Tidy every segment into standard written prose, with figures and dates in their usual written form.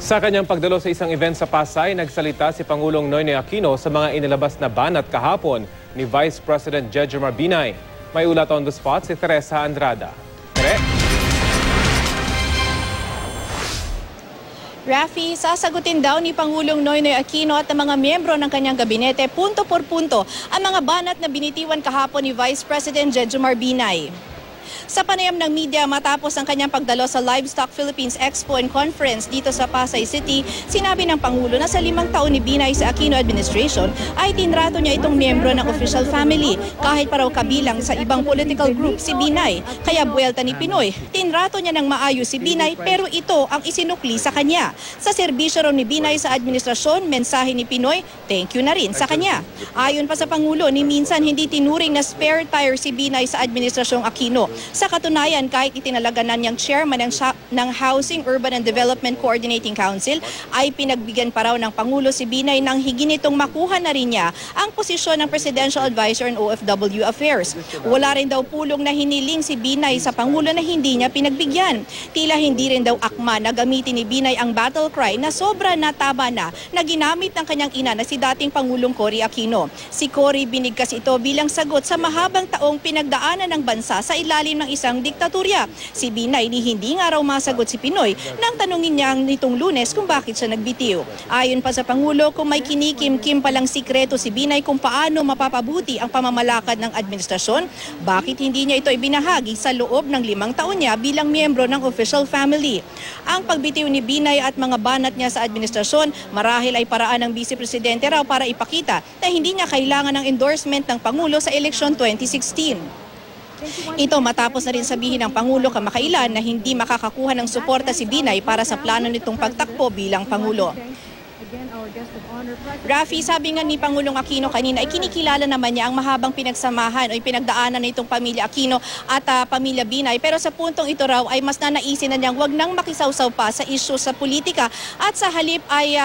Sa kanyang pagdalo sa isang event sa Pasay, nagsalita si Pangulong Noynoy Aquino sa mga inilabas na banat kahapon ni Vice President Jejomar Binay. May ulat on the spot si Teresa Andrada. Rafi, sasagutin daw ni Pangulong Noynoy Aquino at ang mga miyembro ng kanyang gabinete punto por punto ang mga banat na binitiwan kahapon ni Vice President Jejomar Binay. Sa panayam ng media matapos ang kanyang pagdalo sa Livestock Philippines Expo and Conference dito sa Pasay City, sinabi ng Pangulo na sa 5 taon ni Binay sa Aquino administration ay tinrato niya itong miyembro ng official family kahit pa raw kabilang sa ibang political group si Binay. Kaya buwelta ni Pinoy, tinrato niya ng maayos si Binay pero ito ang isinukli sa kanya. Sa serbisyo raw ni Binay sa administrasyon, mensahe ni Pinoy, thank you na rin sa kanya. Ayon pa sa Pangulo, ni minsan hindi tinuring na spare tire si Binay sa administrasyong Aquino. Sa katunayan, kahit itinalaganan niyang chairman ng Housing, Urban and Development Coordinating Council, ay pinagbigyan pa raw ng Pangulo si Binay nang higinitong makuha na rin niya ang posisyon ng Presidential Advisor on OFW Affairs. Wala rin daw pulong na hiniling si Binay sa Pangulo na hindi niya pinagbigyan. Tila hindi rin daw akma na gamitin ni Binay ang battle cry na sobra na taba na ginamit ng kanyang ina na si dating Pangulong Cory Aquino. Si Cory binigkas ito bilang sagot sa mahabang taong pinagdaanan ng bansa sa ilalim ng isang diktatorya. Si Binay ni hindi nga raw masagot si Pinoy nang tanungin niya nitong Lunes kung bakit siya nagbitiw. Ayon pa sa Pangulo, kung may kinikim-kim palang sikreto si Binay kung paano mapapabuti ang pamamalakad ng administrasyon, bakit hindi niya ito ibinahagi sa loob ng 5 taon niya bilang miyembro ng official family? Ang pagbitiw ni Binay at mga banat niya sa administrasyon marahil ay paraan ng Vice Presidente raw para ipakita na hindi niya kailangan ng endorsement ng Pangulo sa eleksyon 2016. Ito matapos na rin sabihin ng Pangulo kamakailan na hindi makakakuha ng suporta si Binay para sa plano nitong pagtakbo bilang Pangulo. Rafi, sabi nga ni Pangulong Aquino kanina, ay kinikilala naman niya ang mahabang pinagsamahan o pinagdaanan nitong pamilya Aquino at pamilya Binay. Pero sa puntong ito raw ay mas nanaisin na niyang wag nang makisawsaw pa sa isyu sa politika at sa halip ay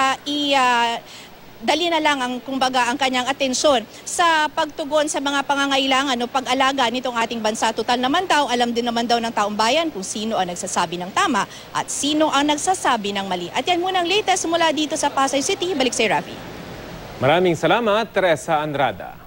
dali na lang ang kumbaga ang kanyang atensyon sa pagtugon sa mga pangangailangan o pag-alaga nitong ating bansa. Total naman daw, alam din naman daw ng taong bayan kung sino ang nagsasabi ng tama at sino ang nagsasabi ng mali. At yan muna ang latest mula dito sa Pasay City. Balik sa Rafi. Maraming salamat, Teresa Andrada.